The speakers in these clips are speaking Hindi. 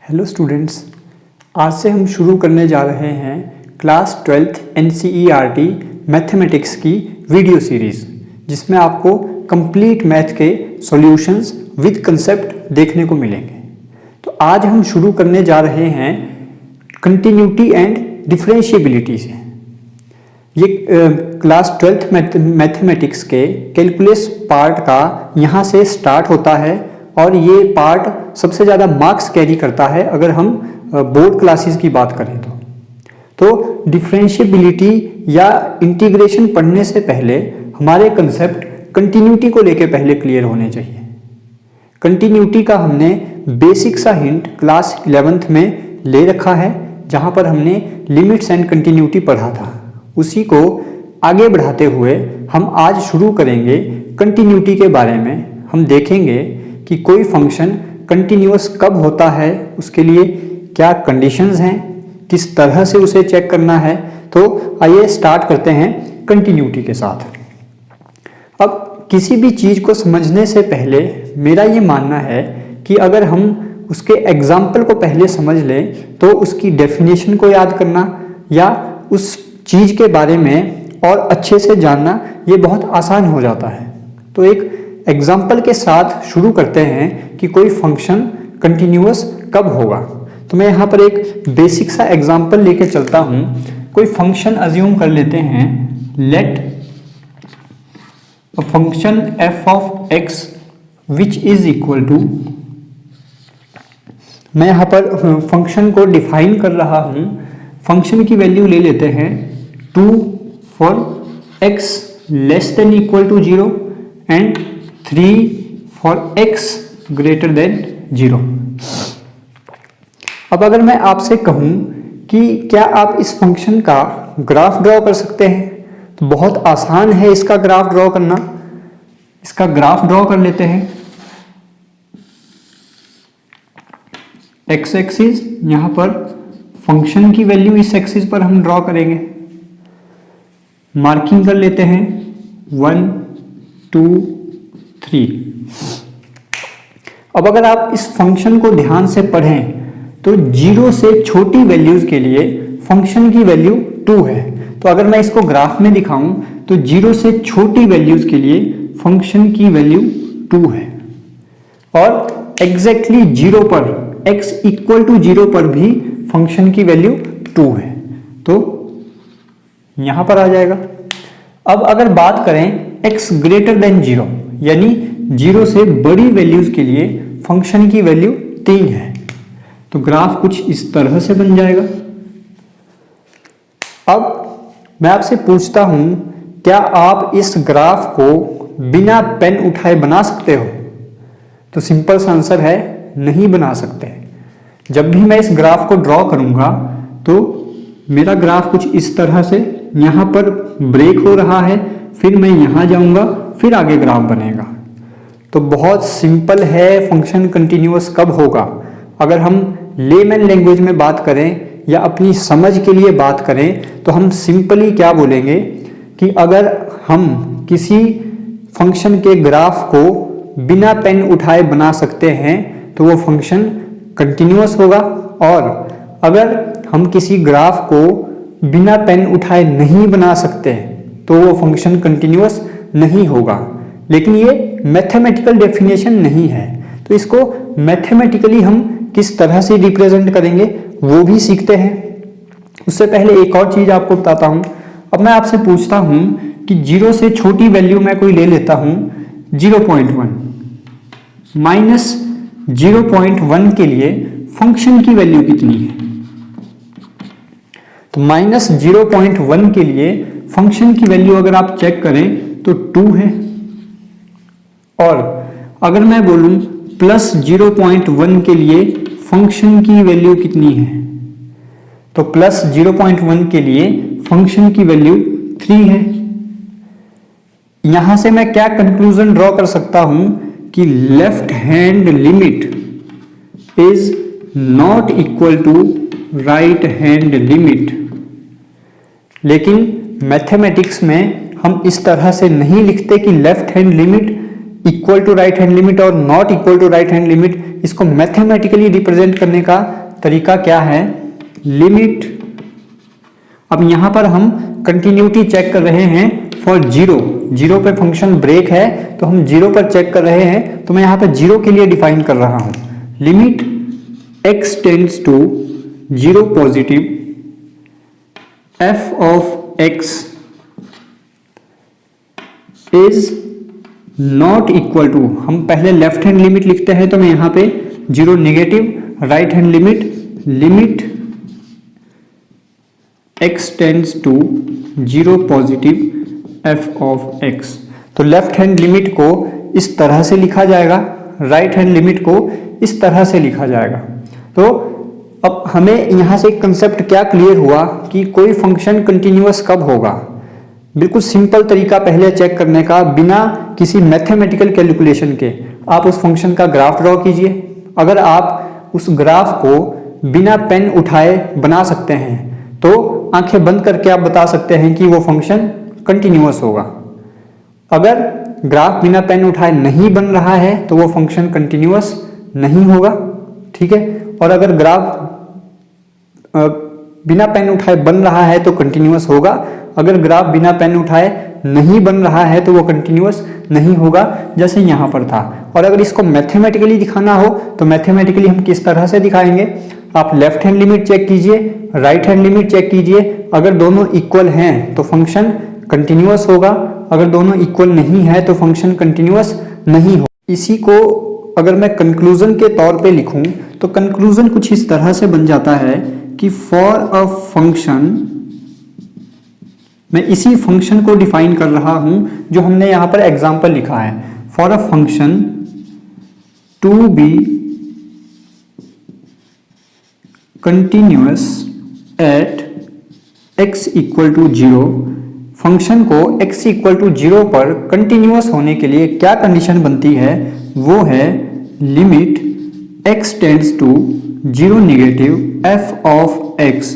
हेलो स्टूडेंट्स, आज से हम शुरू करने जा रहे हैं क्लास 12th NCERT मैथमेटिक्स की वीडियो सीरीज़, जिसमें आपको कंप्लीट मैथ के सॉल्यूशंस विद कंसेप्ट देखने को मिलेंगे। तो आज हम शुरू करने जा रहे हैं कंटिन्यूटी एंड डिफरेंशिएबिलिटी से। ये क्लास 12th मैथमेटिक्स के कैलकुलस पार्ट का यहाँ से स्टार्ट होता है और ये पार्ट सबसे ज़्यादा मार्क्स कैरी करता है अगर हम बोर्ड क्लासेस की बात करें तो डिफरेंशिएबिलिटी या इंटीग्रेशन पढ़ने से पहले हमारे कंसेप्ट कंटिन्यूटी को लेके पहले क्लियर होने चाहिए। कंटिन्यूटी का हमने बेसिक सा हिंट क्लास 11th में ले रखा है, जहाँ पर हमने लिमिट्स एंड कंटिन्यूटी पढ़ा था। उसी को आगे बढ़ाते हुए हम आज शुरू करेंगे कंटिन्यूटी के बारे में। हम देखेंगे कि कोई फंक्शन कंटिन्यूअस कब होता है, उसके लिए क्या कंडीशंस हैं, किस तरह से उसे चेक करना है। तो आइए स्टार्ट करते हैं कंटिन्यूटी के साथ। अब किसी भी चीज़ को समझने से पहले मेरा ये मानना है कि अगर हम उसके एग्जाम्पल को पहले समझ लें तो उसकी डेफिनेशन को याद करना या उस चीज़ के बारे में और अच्छे से जानना ये बहुत आसान हो जाता है। तो एक एग्जाम्पल के साथ शुरू करते हैं कि कोई फंक्शन कंटिन्यूअस कब होगा। तो मैं यहाँ पर एक बेसिक सा एग्जाम्पल लेके चलता हूँ। कोई फंक्शन अज्यूम कर लेते हैं, let a function f of x which is equal to, मैं यहाँ पर फंक्शन को डिफाइन कर रहा हूँ। फंक्शन की वैल्यू ले लेते हैं 2 for x less than equal to 0 and 3 for x greater than 0। अब अगर मैं आपसे कहूं कि क्या आप इस फंक्शन का ग्राफ ड्रॉ कर सकते हैं, तो बहुत आसान है इसका ग्राफ ड्रॉ करना। इसका ग्राफ ड्रॉ कर लेते हैं। x एक्सिस, यहां पर फंक्शन की वैल्यू इस एक्सिस पर हम ड्रॉ करेंगे। मार्किंग कर लेते हैं 1 2 3। अब अगर आप इस फंक्शन को ध्यान से पढ़ें तो 0 से छोटी वैल्यूज के लिए फंक्शन की वैल्यू 2 है। तो अगर मैं इसको ग्राफ में दिखाऊं तो 0 से छोटी वैल्यूज के लिए फंक्शन की वैल्यू 2 है, और एग्जैक्टली 0 पर x इक्वल टू 0 पर भी फंक्शन की वैल्यू 2 है। तो यहां पर आ जाएगा। अब अगर बात करें x ग्रेटर देन 0, यानी 0 से बड़ी वैल्यूज के लिए फंक्शन की वैल्यू 3 है, तो ग्राफ कुछ इस तरह से बन जाएगा। अब मैं आपसे पूछता हूं, क्या आप इस ग्राफ को बिना पेन उठाए बना सकते हो? तो सिंपल सा आंसर है, नहीं बना सकते। जब भी मैं इस ग्राफ को ड्रॉ करूंगा तो मेरा ग्राफ कुछ इस तरह से यहां पर ब्रेक हो रहा है, फिर मैं यहां जाऊंगा, फिर आगे ग्राफ बनेगा। तो बहुत सिंपल है फंक्शन कंटिन्यूअस कब होगा। अगर हम लेमैन लैंग्वेज में बात करें या अपनी समझ के लिए बात करें तो हम सिंपली क्या बोलेंगे कि अगर हम किसी फंक्शन के ग्राफ को बिना पेन उठाए बना सकते हैं तो वो फंक्शन कंटिन्यूअस होगा, और अगर हम किसी ग्राफ को बिना पेन उठाए नहीं बना सकते तो वो फंक्शन कंटिन्यूअस नहीं होगा। लेकिन ये मैथमेटिकल डेफिनेशन नहीं है, तो इसको मैथमेटिकली हम किस तरह से रिप्रेजेंट करेंगे वो भी सीखते हैं। उससे पहले एक और चीज आपको बताता हूं। अब मैं आपसे पूछता हूं कि 0 से छोटी वैल्यू मैं कोई ले लेता हूं 0.1 माइनस 0.1 के लिए फंक्शन की वैल्यू कितनी है? तो माइनस 0.1 के लिए फंक्शन की वैल्यू अगर आप चेक करें तो 2 है, और अगर मैं बोलूं प्लस 0.1 के लिए फंक्शन की वैल्यू कितनी है, तो प्लस 0.1 के लिए फंक्शन की वैल्यू 3 है। यहां से मैं क्या कंक्लूजन ड्रॉ कर सकता हूं कि left hand limit is not equal to right hand limit. लेकिन मैथमेटिक्स में हम इस तरह से नहीं लिखते कि left hand limit equal to right hand limit और not equal to right hand limit, इसको मैथमेटिकली रिप्रेजेंट करने का तरीका क्या है, लिमिट। अब यहां पर हम कंटिन्यूटी चेक कर रहे हैं फॉर जीरो पे फंक्शन ब्रेक है तो हम जीरो पर चेक कर रहे हैं, तो मैं यहां पर जीरो के लिए डिफाइन कर रहा हूं, limit x tends to zero positive f of x is not equal to, हम पहले लेफ्ट हैंड लिमिट लिखते हैं तो मैं यहां पे zero negative, right hand limit x tends to zero positive f of x। तो लेफ्ट हैंड लिमिट को इस तरह से लिखा जाएगा, राइट हैंड लिमिट को इस तरह से लिखा जाएगा। तो अब हमें यहां से एक कंसेप्ट क्या क्लियर हुआ कि कोई फंक्शन कंटिन्यूअस कब होगा। बिल्कुल सिंपल तरीका पहले चेक करने का, बिना किसी मैथमेटिकल कैलकुलेशन के आप उस फंक्शन का ग्राफ ड्रॉ कीजिए। अगर आप उस ग्राफ को बिना पेन उठाए बना सकते हैं तो आंखें बंद करके आप बता सकते हैं कि वो फंक्शन कंटिन्यूअस होगा। अगर ग्राफ बिना पेन उठाए नहीं बन रहा है तो वो फंक्शन कंटिन्यूअस नहीं होगा, ठीक है। और अगर ग्राफ बिना पेन उठाए बन रहा है तो कंटिन्यूअस होगा, अगर ग्राफ बिना पेन उठाए नहीं बन रहा है तो वो कंटिन्यूअस नहीं होगा, जैसे यहाँ पर था। और अगर इसको मैथमेटिकली दिखाना हो तो मैथमेटिकली हम किस तरह से दिखाएंगे, आप लेफ्ट हैंड लिमिट चेक कीजिए, राइट हैंड लिमिट चेक कीजिए, अगर दोनों इक्वल हैं तो फंक्शन कंटिन्यूअस होगा, अगर दोनों इक्वल नहीं है तो फंक्शन कंटिन्यूअस नहीं हो। इसी को अगर मैं कंक्लूजन के तौर पे लिखूं तो कंक्लूजन कुछ इस तरह से बन जाता है कि फॉर अ फंक्शन, मैं इसी फंक्शन को डिफाइन कर रहा हूं जो हमने यहां पर एग्जांपल लिखा है, for a function to be continuous at x equal to zero, function को x इक्वल टू जीरो पर कंटिन्यूअस होने के लिए क्या कंडीशन बनती है, वो है limit x tends to zero negative f of x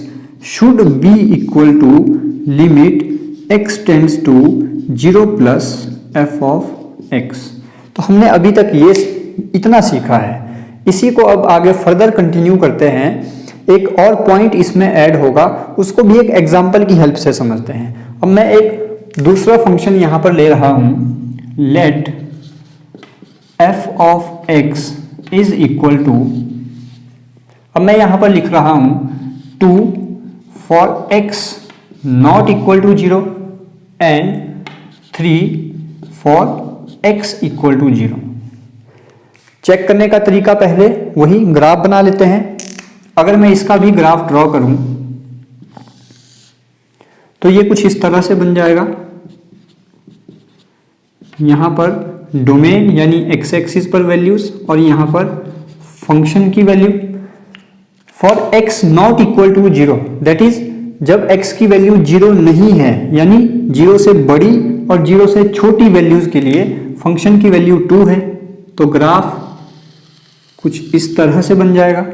should be equal to limit x tends to zero plus f of x। तो हमने अभी तक ये इतना सीखा है, इसी को अब आगे फर्दर कंटिन्यू करते हैं। एक और पॉइंट इसमें ऐड होगा, उसको भी एक एग्जांपल की हेल्प से समझते हैं। अब मैं एक दूसरा फंक्शन यहां पर ले रहा हूं, let f of x is equal to, अब मैं यहां पर लिख रहा हूं 2 for x not equal to zero and 3 for x equal to zero. Check करने का तरीका पहले वही ग्राफ बना लेते हैं। अगर मैं इसका भी ग्राफ ड्रॉ करूं तो ये कुछ इस तरह से बन जाएगा। यहां पर डोमेन यानी x एक्सिस पर वैल्यूज और यहां पर फंक्शन की value for x not equal to zero, that is जब x की वैल्यू जीरो नहीं है, यानी जीरो से बड़ी और जीरो से छोटी वैल्यूज के लिए फंक्शन की वैल्यू 2 है, तो ग्राफ कुछ इस तरह से बन जाएगा।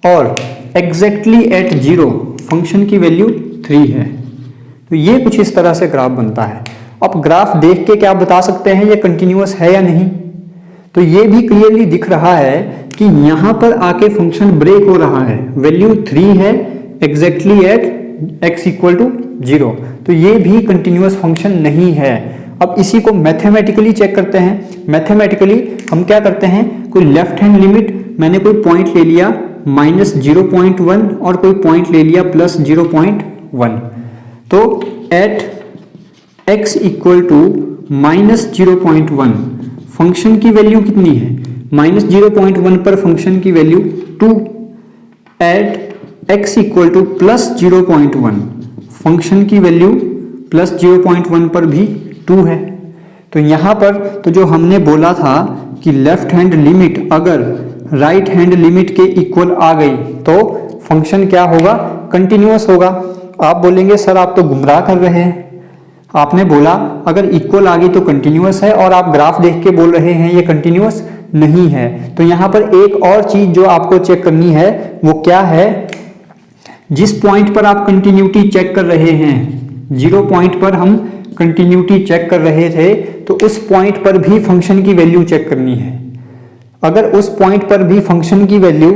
और एग्जैक्टली एट जीरो फंक्शन की वैल्यू 3 है, तो ये कुछ इस तरह से ग्राफ बनता है। अब ग्राफ देख के क्या बता सकते हैं ये कंटिन्यूअस है या नहीं, तो ये भी क्लियरली दिख रहा है कि यहां पर आके फंक्शन ब्रेक हो रहा है, वैल्यू 3 है exactly at x equal to zero, तो ये भी कंटिन्यूअस फंक्शन नहीं है। अब इसी को मैथमेटिकली चेक करते हैं। मैथमेटिकली हम क्या करते हैं, कोई लेफ्ट हैंड लिमिट, मैंने कोई पॉइंट ले लिया -0.1 और कोई पॉइंट ले लिया +0.1, तो at x equal to -0.1 function की वैल्यू कितनी है, -0.1 पर फंक्शन की value 2, at x equal to +0.1 function की वैल्यू +0.1 पर भी 2 है। तो यहां पर तो जो हमने बोला था कि लेफ्ट हैंड लिमिट अगर राइट हैंड लिमिट के इक्वल आ गई तो फंक्शन क्या होगा, कंटिन्यूअस होगा। आप बोलेंगे सर आप तो गुमराह कर रहे हैं, आपने बोला अगर इक्वल आ गई तो कंटिन्यूअस है और आप ग्राफ देख के बोल रहे हैं ये कंटिन्यूअस नहीं है। तो यहां पर एक और चीज जो आपको चेक करनी है वो क्या है, जिस पॉइंट पर आप कंटिन्यूटी चेक कर रहे हैं, 0 पॉइंट पर हम कंटिन्यूटी चेक कर रहे थे, तो उस पॉइंट पर भी फंक्शन की वैल्यू चेक करनी है। अगर उस पॉइंट पर भी फंक्शन की वैल्यू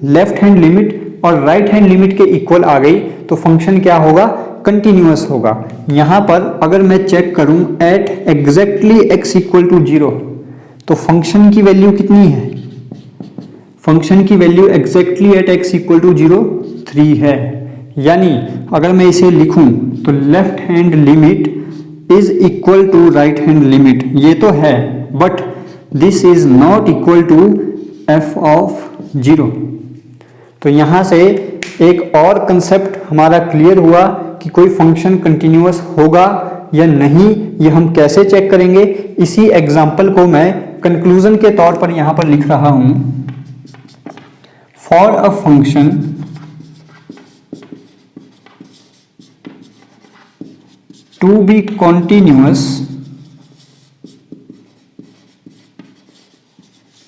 लेफ्ट हैंड लिमिट और राइट हैंड लिमिट के इक्वल आ गई तो फंक्शन क्या होगा, कंटिन्यूअस होगा। यहां पर अगर मैं चेक करूं at exactly x equal to 0 तो फंक्शन की वैल्यू कितनी है, फंक्शन की value exactly at x equal to 0 3 है। यानी अगर मैं इसे लिखूं तो left hand limit is equal to right hand limit, ये तो है but this is not equal to f of 0। तो यहां से एक और कंसेप्ट हमारा क्लियर हुआ कि कोई फंक्शन कंटिन्यूअस होगा या नहीं, ये हम कैसे चेक करेंगे। इसी एग्जांपल को मैं कंक्लूजन के तौर पर यहां पर लिख रहा हूं। For a function to be continuous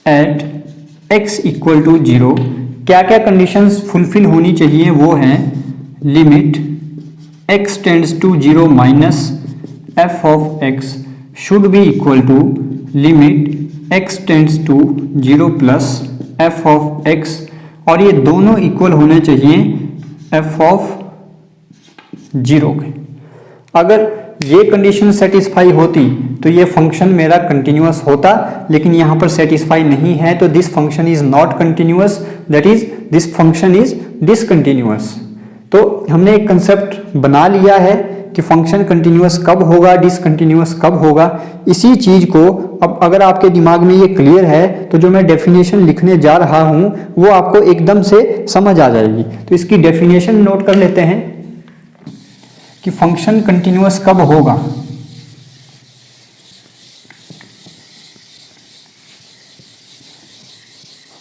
at x equal to 0 क्या क्या कंडीशंस फुलफिल होनी चाहिए, वो हैं limit x tends to 0 minus f of x should be equal to limit x tends to 0 plus f of x, और ये दोनों इक्वल होने चाहिए f ऑफ 0 के। अगर ये कंडीशन सेटिस्फाई होती तो ये फंक्शन मेरा कंटिन्यूअस होता, लेकिन यहाँ पर सेटिस्फाई नहीं है तो this function is not continuous, that is this function is discontinuous. तो हमने एक कंसेप्ट बना लिया है कि फंक्शन कंटिन्यूअस कब होगा, डिसकंटिन्यूअस कब होगा। इसी चीज को अब अगर आपके दिमाग में ये क्लियर है तो जो मैं डेफिनेशन लिखने जा रहा हूं वो आपको एकदम से समझ आ जाएगी। तो इसकी डेफिनेशन नोट कर लेते हैं कि फंक्शन कंटिन्यूअस कब होगा।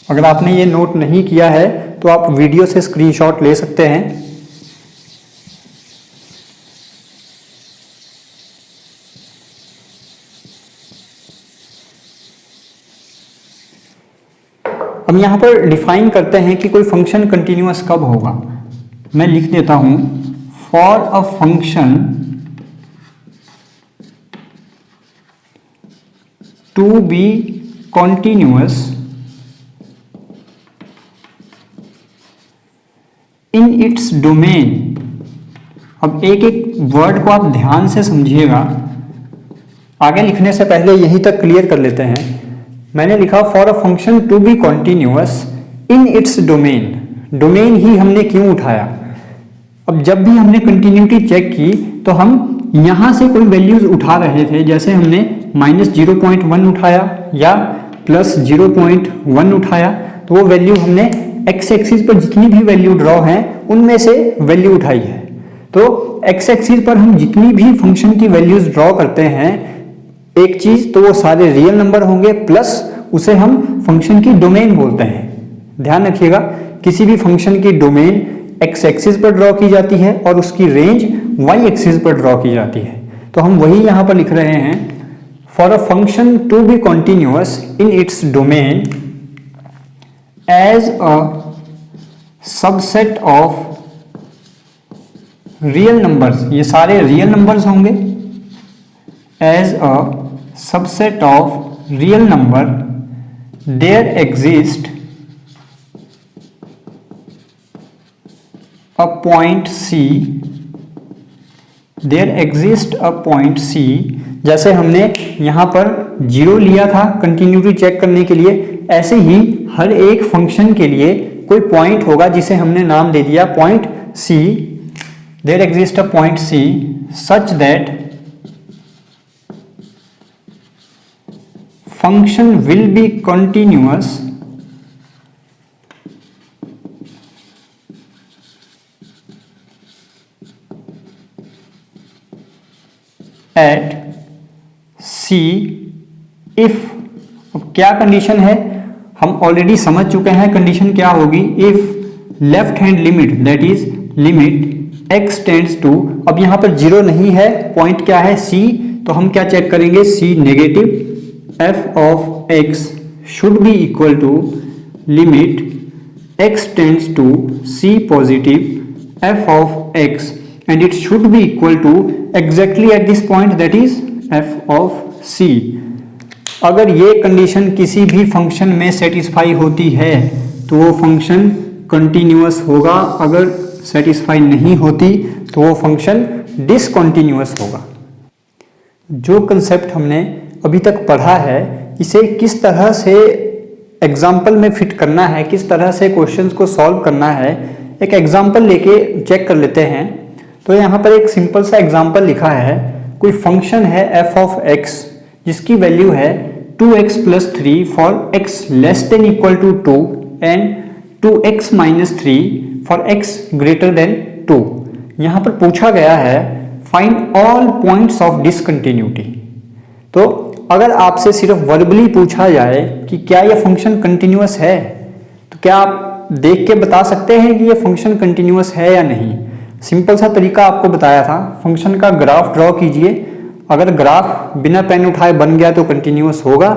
अगर आपने ये नोट नहीं किया है तो आप वीडियो से स्क्रीनशॉट ले सकते हैं। हम यहां पर डिफाइन करते हैं कि कोई फंक्शन कंटिन्यूअस कब होगा। मैं लिख देता हूं for a function to be continuous in its domain. अब एक एक वर्ड को आप ध्यान से समझिएगा, आगे लिखने से पहले यहीं तक क्लियर कर लेते हैं। मैंने लिखा for a function to be continuous in its domain. Domain ही हमने क्यों उठाया, अब जब भी हमने कंटिन्यूटी चेक की तो हम यहां से कोई वैल्यूज उठा रहे थे, जैसे हमने -0.1 उठाया या +0.1 उठाया, तो वो वैल्यू हमने एक्स एक्सिस पर जितनी भी वैल्यू ड्रॉ हैं उनमें से वैल्यू उठाई है। तो एक्स एक्सिस पर हम जितनी भी फंक्शन की वैल्यूज ड्रॉ करते हैं एक चीज, तो वो सारे रियल नंबर होंगे प्लस उसे हम फंक्शन की डोमेन बोलते हैं। ध्यान रखिएगा, किसी भी फंक्शन की डोमेन एक्स एक्सिस पर ड्रॉ की जाती है और उसकी रेंज वाई एक्सिस पर ड्रॉ की जाती है। तो हम वही यहां पर लिख रहे हैं for a function to be continuous in its domain as a subset of real numbers, ये सारे रियल नंबर्स होंगे, as a subset of real number there exist a point C, there exist a point C। जैसे हमने यहाँ पर 0 लिया था कंटिन्यूटी चेक करने के लिए, ऐसे ही हर एक फंक्शन के लिए कोई पॉइंट होगा जिसे हमने नाम दे दिया point C। there exist a point C such that function will be continuous at C if। अब क्या कंडीशन है, हम ऑलरेडी समझ चुके हैं कंडीशन क्या होगी। If left hand limit that is limit x tends to, अब यहां पर 0 नहीं है, पॉइंट क्या है C, तो हम क्या चेक करेंगे C negative f of x should be equal to limit x tends to C positive f of x and it should be equal to exactly at this point, that is f of सी। अगर ये कंडीशन किसी भी फंक्शन में सेटिस्फाई होती है तो वो फंक्शन कंटिन्यूअस होगा, अगर सेटिस्फाई नहीं होती तो वो फंक्शन डिसकंटिन्यूअस होगा। जो कंसेप्ट हमने अभी तक पढ़ा है इसे किस तरह से एग्जाम्पल में फिट करना है, किस तरह से क्वेश्चंस को सॉल्व करना है, एक एग्जाम्पल लेके चेक कर लेते हैं। तो यहाँ पर एक सिंपल सा एग्जाम्पल लिखा है। कोई फंक्शन है f ऑफ x जिसकी वैल्यू है 2x + 3 for x <= 2 and 2x - 3 for x > 2। यहाँ पर पूछा गया है find all points of discontinuity. तो अगर आपसे सिर्फ वर्बली पूछा जाए कि क्या यह फंक्शन कंटिन्यूअस है, तो क्या आप देख के बता सकते हैं कि यह फंक्शन कंटिन्यूअस है या नहीं? सिंपल सा तरीका आपको बताया था, फंक्शन का ग्राफ ड्रॉ कीजिए। अगर ग्राफ बिना पेन उठाए बन गया तो कंटिन्यूअस होगा।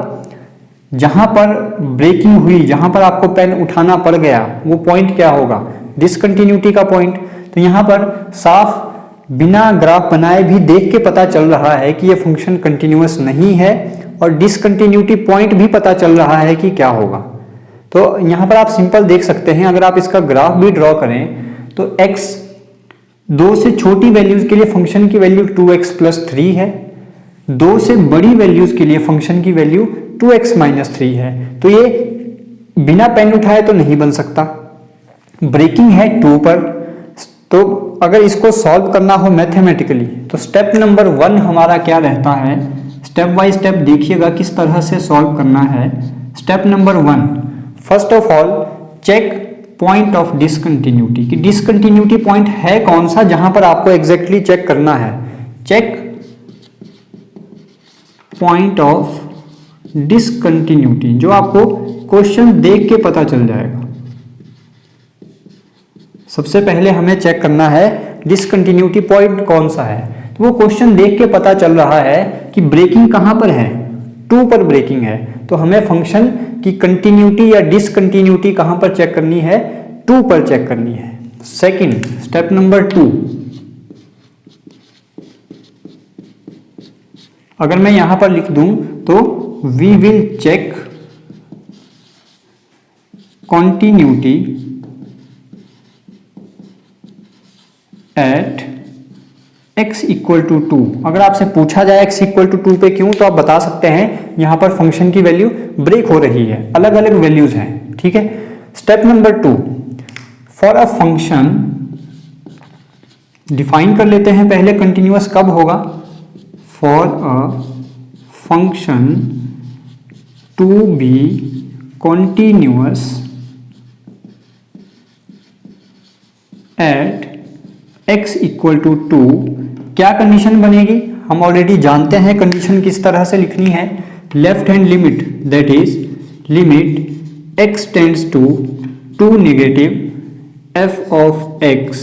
जहां पर ब्रेकिंग हुई, जहां पर आपको पेन उठाना पड़ गया, वो पॉइंट क्या होगा? डिसकंटिन्यूटी का पॉइंट। तो यहाँ पर साफ बिना ग्राफ बनाए भी देख के पता चल रहा है कि ये फंक्शन कंटिन्यूअस नहीं है, और डिसकंटिन्यूटी पॉइंट भी पता चल रहा है कि क्या होगा। तो यहाँ पर आप सिंपल देख सकते हैं, अगर आप इसका ग्राफ भी ड्रॉ करें तो x 2 से छोटी वैल्यूज के लिए फंक्शन की वैल्यू 2x + 3 है, 2 से बड़ी वैल्यूज के लिए फंक्शन की वैल्यू 2x - 3 है। तो ये बिना पेन उठाए तो नहीं बन सकता, ब्रेकिंग है 2 पर। तो अगर इसको सॉल्व करना हो मैथमेटिकली तो स्टेप नंबर 1 हमारा क्या रहता है? स्टेप बाय स्टेप देखिएगा किस तरह से सॉल्व करना है। Step number 1, first of all check point of discontinuity, कि डिसकंटिन्यूटी पॉइंट है कौन सा जहां पर आपको एग्जैक्टली चेक करना है। चेक पॉइंट ऑफ डिसकंटिन्यूटी, जो आपको क्वेश्चन देख के पता चल जाएगा। सबसे पहले हमें चेक करना है डिसकंटिन्यूटी पॉइंट कौन सा है। तो वो क्वेश्चन देख के पता चल रहा है कि ब्रेकिंग कहां पर है, 2 पर ब्रेकिंग है। तो हमें फंक्शन की कंटिन्यूटी या डिसकंटिन्यूटी कहां पर चेक करनी है? 2 पर चेक करनी है। सेकंड, स्टेप नंबर 2, अगर मैं यहां पर लिख दूं तो we will check continuity at x = 2। अगर आपसे पूछा जाए x = 2 पे क्यों, तो आप बता सकते हैं यहां पर फंक्शन की वैल्यू ब्रेक हो रही है, अलग अलग वैल्यूज हैं। ठीक है। Step number 2, for a function, define कर लेते हैं पहले कंटिन्यूअस कब होगा। For a function to be continuous at x = 2, क्या कंडीशन बनेगी? हम ऑलरेडी जानते हैं कंडीशन किस तरह से लिखनी है। Left hand limit, that is limit x tends to 2 negative f of x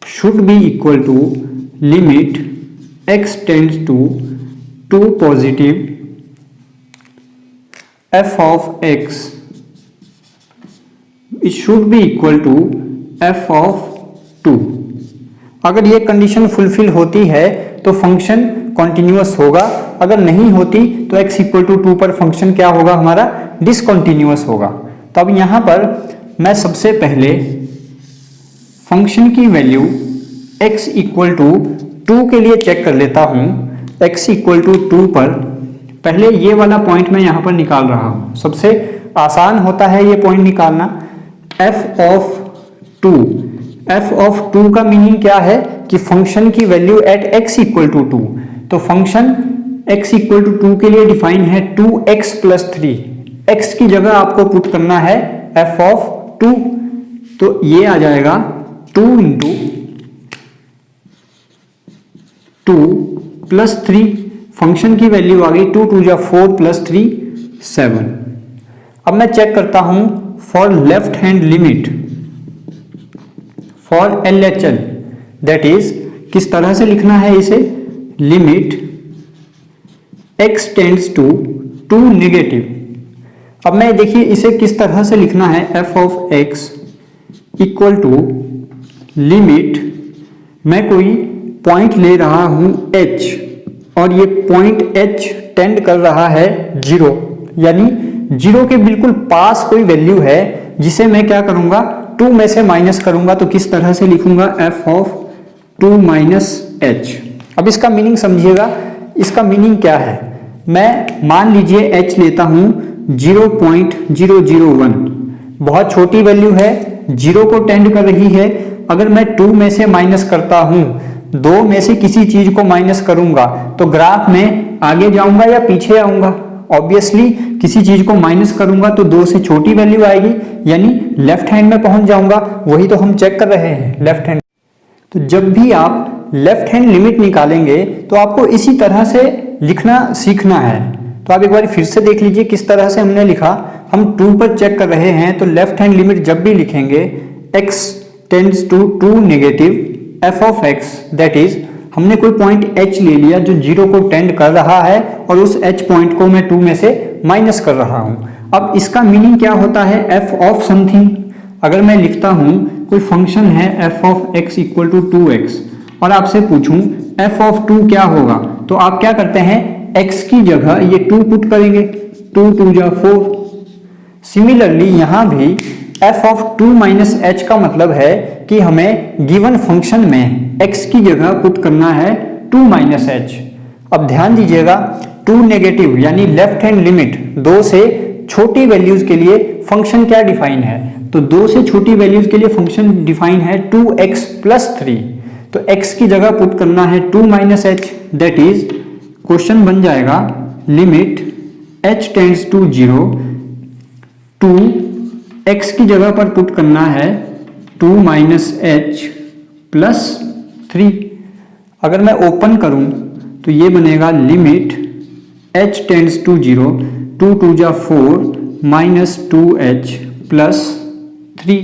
should be equal to limit x tends to 2 positive f of x, it should be equal to f of 2। अगर ये कंडीशन फुलफिल होती है तो फंक्शन कॉन्टिन्यूअस होगा, अगर नहीं होती तो x = 2 पर फंक्शन क्या होगा हमारा? डिसकंटिन्यूअस होगा। तो अब यहां पर मैं सबसे पहले फंक्शन की वैल्यू x = 2 के लिए चेक कर लेता हूं। x = 2 पर पहले ये वाला पॉइंट मैं यहां पर निकाल रहा हूं, सबसे आसान होता है ये पॉइंट निकालना। f ऑफ 2, f ऑफ 2 का मीनिंग क्या है कि फंक्शन की वैल्यू एट x = 2। तो फंक्शन x = 2 के लिए डिफाइन है 2x + 3, x की जगह आपको पुट करना है f ऑफ 2। तो ये आ जाएगा 2 × 2 + 3, फंक्शन की वैल्यू आ गई 2 × 2 = 4 + 3 7। अब मैं चेक करता हूं for left hand limit for LHL, that is किस तरह से लिखना है इसे? Limit x tends to 2 negative. अब मैं देखिए इसे किस तरह से लिखना है, f of x equal to limit, मैं कोई पॉइंट ले रहा हूं h, और ये पॉइंट H टेंड कर रहा है 0, यानी 0 के बिल्कुल पास कोई वैल्यू है जिसे मैं क्या करूंगा 2 में से माइनस करूंगा। तो किस तरह से लिखूंगा f ऑफ 2 माइनस h। अब इसका मीनिंग समझिएगा, इसका मीनिंग क्या है। मैं मान लीजिए h लेता हूं 0.001, बहुत छोटी वैल्यू है, 0 को टेंड कर रही है। अगर मैं 2 में से माइनस करता हूं, 2 में से किसी चीज को माइनस करूंगा तो ग्राफ में आगे जाऊंगा या पीछे आऊंगा। ऑब्वियसली किसी चीज को माइनस करूंगा तो 2 से छोटी वैल्यू आएगी, यानी लेफ्ट हैंड में पहुंच जाऊंगा। वही तो हम चेक कर रहे हैं, लेफ्ट हैंड। तो जब भी आप लेफ्ट हैंड लिमिट निकालेंगे तो आपको इसी तरह से लिखना सीखना है। तो आप एक बार फिर से देख लीजिए किस तरह से हमने लिखा। हम 2 पर चेक कर रहे हैं तो लेफ्ट हैंड लिमिट जब भी लिखेंगे x tends to 2 negative f of x, that is हमने कोई पॉइंट h ले लिया जो 0 को टेंड कर रहा है और उस h पॉइंट को मैं 2 में से माइनस कर रहा हूं। अब इसका मीनिंग क्या होता है, f ऑफ समथिंग। अगर मैं लिखता हूं कोई फंक्शन है f of x equal to 2x और आपसे पूछूं f ऑफ 2 क्या होगा, तो आप क्या करते हैं, x की जगह ये 2 पुट करेंगे, 2 2 जा 4। सिमिलरली यहां भी f ऑफ 2 माइनस h का मतलब है कि हमें गिवन फंक्शन में x की जगह पुट करना है 2 माइनस h। अब ध्यान दीजिएगा 2 नेगेटिव यानी लेफ्ट हैंड लिमिट 2 से छोटी वैल्यूज के लिए फंक्शन क्या डिफाइन है, तो 2 से छोटी वैल्यूज के लिए फंक्शन डिफाइन है 2x प्लस 3। तो x की जगह पुट करना है 2 minus h, that is question बन जाएगा limit h tends to 0 to x की जगह पर पुट करना है 2 माइनस h प्लस 3। अगर मैं ओपन करूं तो ये बनेगा लिमिट h टेंड्स टू 0 2 2 जा 4 माइनस 2h प्लस 3।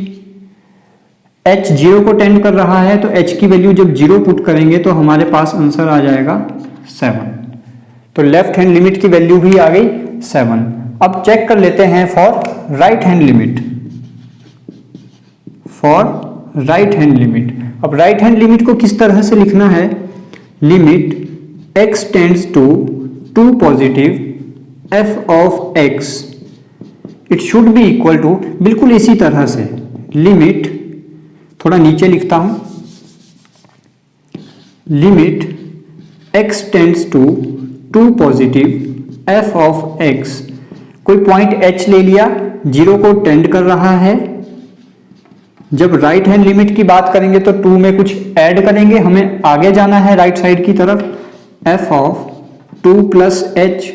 h 0 को टेंड कर रहा है तो h की वैल्यू जब 0 पुट करेंगे तो हमारे पास आंसर आ जाएगा 7। तो लेफ्ट हैंड लिमिट की वैल्यू भी आ गई 7। अब चेक कर लेते हैं for right hand limit. For right hand limit, अब राइट हैंड लिमिट को किस तरह से लिखना है, limit x tends to 2 positive f of x, it should be equal to, बिल्कुल इसी तरह से लिमिट, थोड़ा नीचे लिखता हूं, limit x tends to 2 positive f of x। कोई पॉइंट h ले लिया, 0 को टेंड कर रहा है। जब राइट हैंड लिमिट की बात करेंगे तो 2 में कुछ ऐड करेंगे, हमें आगे जाना है राइट साइड की तरफ। f of 2 plus h,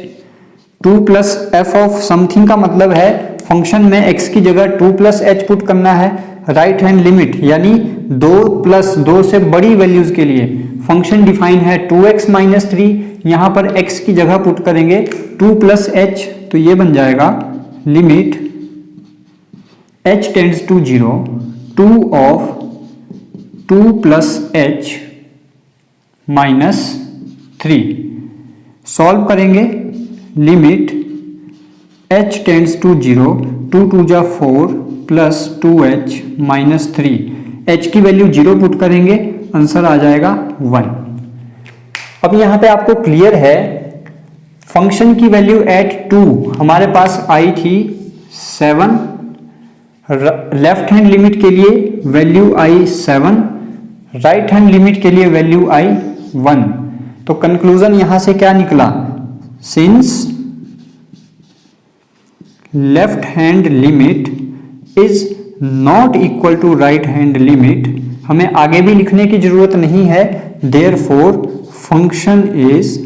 2 plus f of something का मतलब है फंक्शन में x की जगह 2 प्लस h पुट करना है। राइट हैंड लिमिट यानी 2 प्लस 2 से बड़ी वैल्यूज के लिए फंक्शन डिफाइन है 2x माइनस 3। यहां पर x की जगह पुट करेंगे 2 प्लस h, तो ये बन जाएगा limit h tends to 0 2 of 2 plus h minus 3। Solve करेंगे, लिमिट h टेंड्स टू 0 2 2 जा 4 प्लस 2h माइनस 3। h की वैल्यू 0 पुट करेंगे, आंसर आ जाएगा 1। अब यहां पे आपको क्लियर है फंक्शन की वैल्यू एट 2 हमारे पास आई थी 7, लेफ्ट हैंड लिमिट के लिए वैल्यू आई 7, राइट हैंड लिमिट के लिए वैल्यू आई 1। तो कंक्लूजन यहां से क्या निकला, since left hand limit is not equal to right hand limit, हमें आगे भी लिखने की जरूरत नहीं है, therefore function is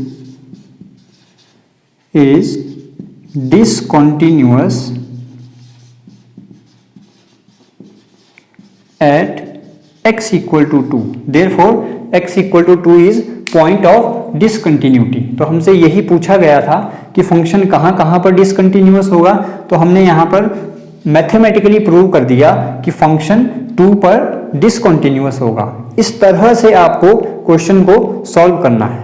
discontinuous at x equal to 2, therefore x equal to 2 is point of discontinuity। तो हमसे यही पूछा गया था कि फंक्शन कहां कहां पर डिसकंटिन्यूअस होगा, तो हमने यहां पर मैथमेटिकली प्रूव कर दिया कि फंक्शन 2 पर डिसकंटिन्यूअस होगा। इस तरह से आपको क्वेश्चन को सॉल्व करना है।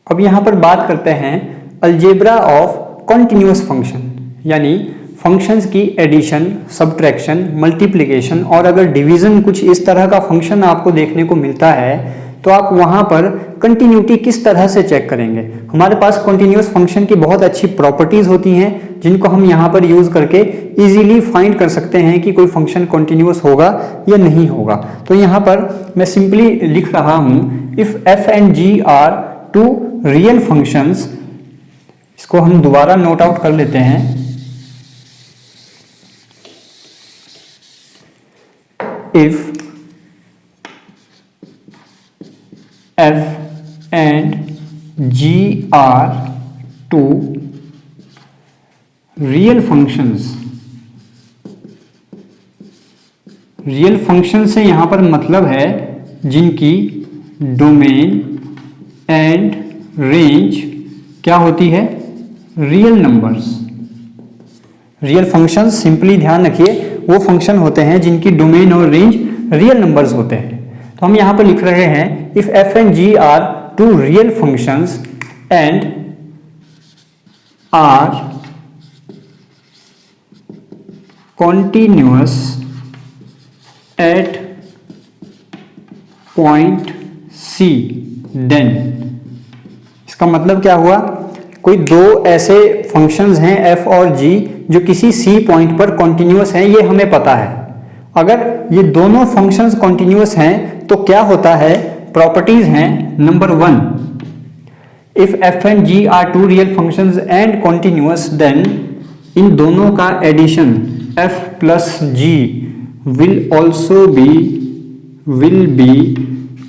अब यहां पर बात करते हैं अलजेब्रा ऑफ कॉन्टिन्यूअस फंक्शन, यानी फंक्शंस की एडिशन, सब्ट्रैक्शन, मल्टीप्लिकेशन और अगर डिवीजन कुछ इस तरह का फंक्शन आपको देखने को मिलता है तो आप वहां पर कंटिन्यूटी किस तरह से चेक करेंगे। हमारे पास कॉन्टिन्यूअस फंक्शन की बहुत अच्छी प्रॉपर्टीज होती हैं जिनको हम यहाँ पर यूज करके इजीली फाइंड कर सकते हैं कि कोई फंक्शन कॉन्टिन्यूअस होगा या नहीं होगा। तो यहाँ पर मैं सिंपली लिख रहा हूं if f and g are two real functions, इसको हम दोबारा नोट आउट कर लेते हैं। If f and g are two real functions, real function से यहां पर मतलब है जिनकी डोमेन एंड रेंज क्या होती है, real numbers. Real function simply ध्यान रखिए वो फंक्शन होते हैं जिनकी डोमेन और रेंज रियल नंबर्स होते हैं। तो हम यहां पर लिख रहे हैं if f and g are two real functions and are continuous at point C, then इसका मतलब क्या हुआ, कोई दो ऐसे फंक्शंस हैं f और g जो किसी C पॉइंट पर कॉन्टिन्यूअस हैं, ये हमें पता है। अगर ये दोनों फंक्शंस कॉन्टिन्यूअस हैं तो क्या होता है, प्रॉपर्टीज हैं number 1, if f and g are two real functions and continuous then इन दोनों का addition f plus g will also be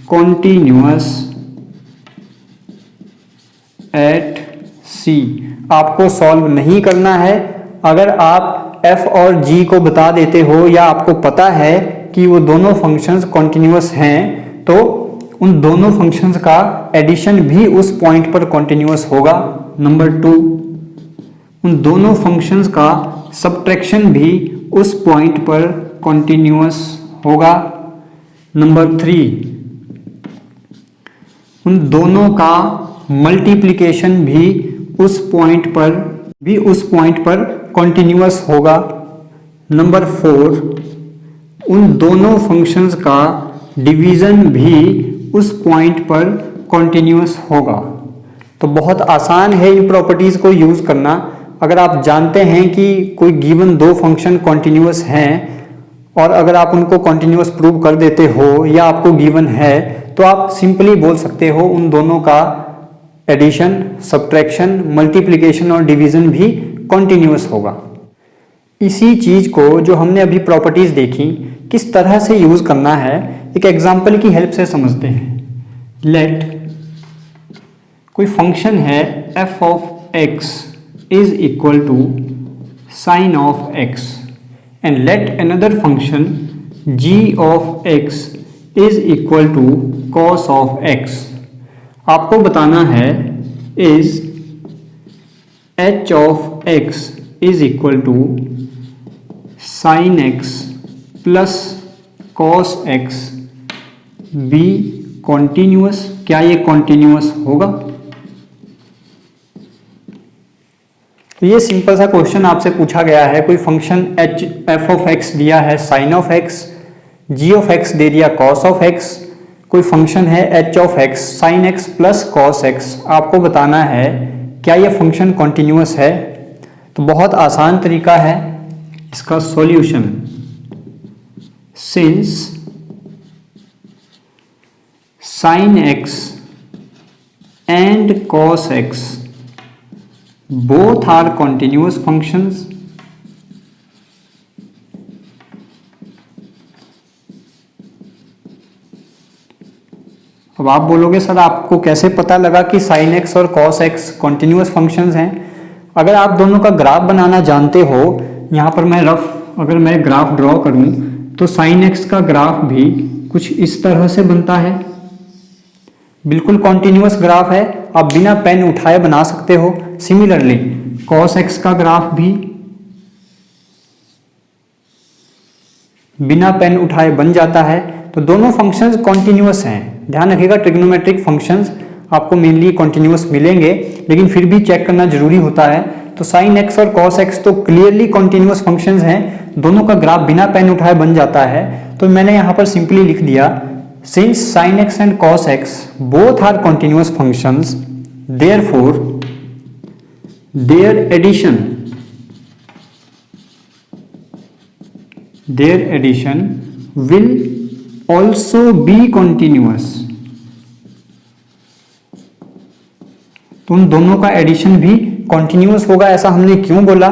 continuous at C। आपको सॉल्व नहीं करना है। अगर आप f और g को बता देते हो या आपको पता है कि वो दोनों फंक्शंस कॉन्टिन्यूअस हैं तो उन दोनों फंक्शंस का एडिशन भी उस पॉइंट पर कॉन्टिन्यूअस होगा। नंबर 2, उन दोनों फंक्शंस का सब्ट्रैक्शन भी उस पॉइंट पर कॉन्टिन्यूअस होगा। नंबर 3, उन दोनों का मल्टीप्लिकेशन भी उस पॉइंट पर कॉन्टिन्यूअस होगा। नंबर 4, उन दोनों फंक्शंस का डिवीजन भी उस पॉइंट पर कॉन्टिन्यूअस होगा। तो बहुत आसान है इन प्रॉपर्टीज को यूज करना। अगर आप जानते हैं कि कोई गिवन दो फंक्शन कॉन्टिन्यूअस हैं और अगर आप उनको कॉन्टिन्यूअस प्रूव कर देते हो या आपको गिवन है तो आप सिंपली बोल सकते हो उन दोनों का एडिशन, सब्ट्रैक्शन, मल्टीप्लिकेशन और डिवीजन भी कॉन्टिन्यूअस होगा। इसी चीज को जो हमने अभी प्रॉपर्टीज देखी किस तरह से यूज करना है एक एग्जांपल की हेल्प से समझते हैं। लेट कोई फंक्शन है f of x is equal to sine of x and let another function g of x is equal to cos of x। आपको बताना है is h of x is equal to sine x plus cos x be continuous. क्या ये कॉन्टिन्यूअस होगा? तो ये सिंपल सा क्वेश्चन आपसे पूछा गया है। कोई फंक्शन f ऑफ x दिया है sine of x, g of x दे दिया कॉस ऑफ x, कोई फंक्शन है h of x sine x plus cos x। आपको बताना है क्या ये फंक्शन कॉन्टिन्यूअस है। तो बहुत आसान तरीका है इसका solution. Since sign x and cos x both are continuous functions, अब आप बोलोगे सर आपको कैसे पता लगा कि sin x और cos x कॉन्टिन्यूअस फंक्शंस हैं। अगर आप दोनों का ग्राफ बनाना जानते हो, यहाँ पर मैं अगर मैं ग्राफ ड्रॉ करूं तो sin x का ग्राफ भी कुछ इस तरह से बनता है, बिल्कुल कॉन्टिन्यूअस ग्राफ है, आप बिना पेन उठाए बना सकते हो। सिमिलरली cos x का ग्राफ भी बिना पेन उठाए बन जाता है। तो दोनों फंक्शंस कॉन्टिन्यूअस हैं। ध्यान रखिएगा ट्रिग्नोमेट्रिक फंक्शंस आपको मेनली कॉन्टिन्यूअस मिलेंगे, लेकिन फिर भी चेक करना जरूरी होता है। तो sin x और cos x तो क्लियरली कॉन्टिन्यूअस फंक्शंस हैं, दोनों का ग्राफ बिना पेन उठाए बन जाता है। तो मैंने यहाँ पर सिंपली लिख दिया since sin x and cos x both are continuous functions, therefore their addition will also be continuous। तो उन दोनों का एडिशन भी कॉन्टिन्यूस होगा। ऐसा हमने क्यों बोला?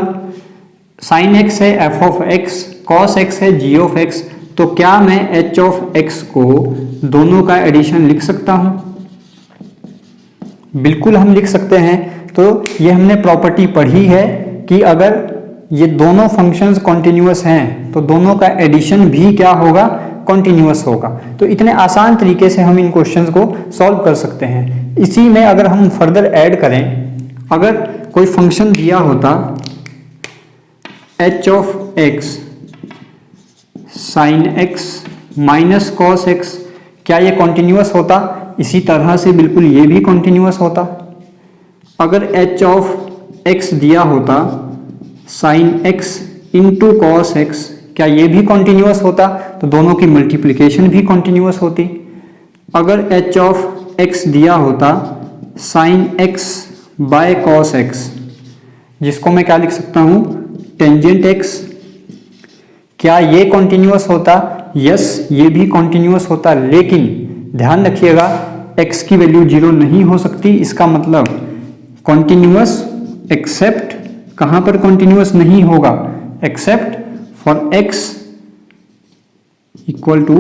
साइन एक्स है F of x, cos x है जी ऑफ एक्स, तो क्या मैं एच ऑफ एक्स को दोनों का एडिशन लिख सकता हूं? बिल्कुल हम लिख सकते हैं। तो ये हमने प्रॉपर्टी पढ़ी है कि अगर ये दोनों फंक्शंस कॉन्टिन्यूस हैं तो दोनों का एडिशन भी क्या होगा? कॉन्टिन्यूस होगा। तो इतने आसान तरीके से हम इन क्वेश्चंस को सॉल्व कर सकते हैं। इसी में अगर हम फर्दर ऐड करें, अगर कोई फंक्शन दिया होता H of x sine x minus cos x, क्या ये कॉन्टिन्यूस होता? इसी तरह से बिल्कुल ये भी कॉन्टिन्यूस होता। अगर एच ऑफ एक्स दिया होता sine x into cos x, क्या ये भी कॉन्टिन्यूस होता? तो दोनों की मल्टीप्लिकेशन भी कॉन्टिन्यूस होती। अगर एच ऑफ एक्स दिया होता sine x by cos x, जिसको मैं क्या लिख सकता हूं? टेंजेंट एक्स, क्या ये कॉन्टिन्यूस होता? यस, ये भी कॉन्टिन्यूस होता। लेकिन ध्यान रखिएगा x की वैल्यू 0 नहीं हो सकती। इसका मतलब कॉन्टिन्यूस एक्सेप्ट, कहां पर कॉन्टिन्यूस नहीं होगा? Except for x equal to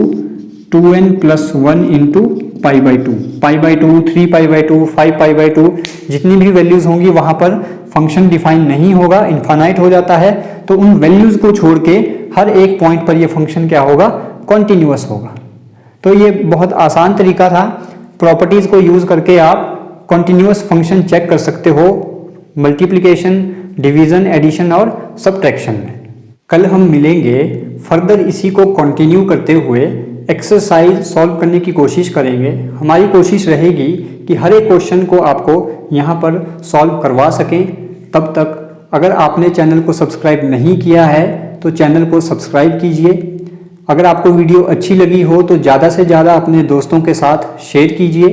2n + 1 into pi by 2, 3 pi by 2, 5 pi by 2, जितनी भी वैल्यूज होंगी वहां पर फंक्शन डिफाइन नहीं होगा, इनफाइनाइट हो जाता है। तो उन वैल्यूज को छोड़ के हर एक पॉइंट पर ये फंक्शन क्या होगा? कॉन्टिन्यूस होगा। तो ये बहुत आसान तरीका था। प्रॉपर्टीज को यूज करके आप कॉन्टिन्यूस फंक्शन चेक कर सकते हो मल्टीप्लिकेशन, डिवीजन, एडिशन और सब्ट्रैक्शन में। कल हम मिलेंगे, फर्दर इसी को कंटिन्यू करते हुए एक्सरसाइज सॉल्व करने की कोशिश करेंगे। हमारी कोशिश रहेगी कि हर एक क्वेश्चन को आपको यहाँ पर सॉल्व करवा सकें। तब तक अगर आपने चैनल को सब्सक्राइब नहीं किया है तो चैनल को सब्सक्राइब कीजिए। अगर आपको वीडियो अच्छी लगी हो तो ज़्यादा से ज़्यादा अपने दोस्तों के साथ शेयर कीजिए।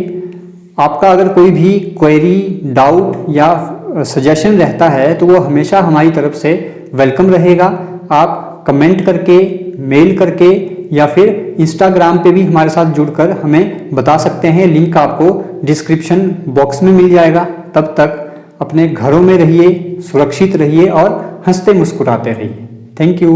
आपका अगर कोई भी क्वेरी, डाउट या सजेशन रहता है तो वो हमेशा हमारी तरफ से वेलकम रहेगा। आप कमेंट करके, मेल करके या फिर इंस्टाग्राम पे भी हमारे साथ जुड़कर हमें बता सकते हैं। लिंक आपको डिस्क्रिप्शन बॉक्स में मिल जाएगा। तब तक अपने घरों में रहिए, सुरक्षित रहिए और हंसते मुस्कुराते रहिए। Thank you.